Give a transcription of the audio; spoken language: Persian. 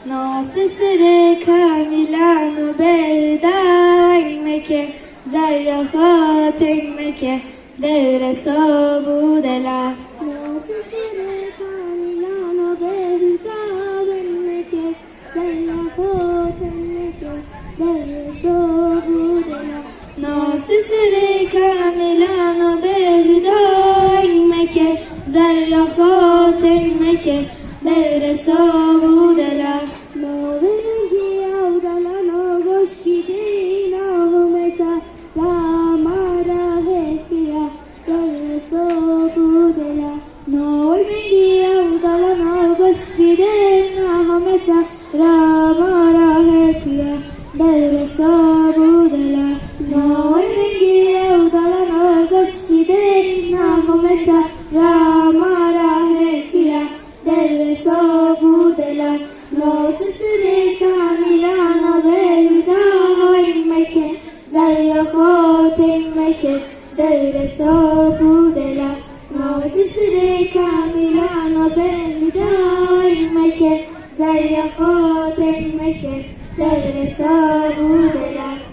ناصر کاملا و بردائمك زر خاتمك در صابود لا ناصر کاملا و بردائمك زر خاتمك در صابود لا ناصر کاملا و بردائمك زر خاتمك در صابود لا در صابود لا نوی منگی اودالا نوگوش بیده ناهمتا راما راه کیا در صابود لا ناصر کاملا و بهدائمك زر خاتمك در صابود لا ناصر کاملا و بهدائمك زر خاتمك در صابود لا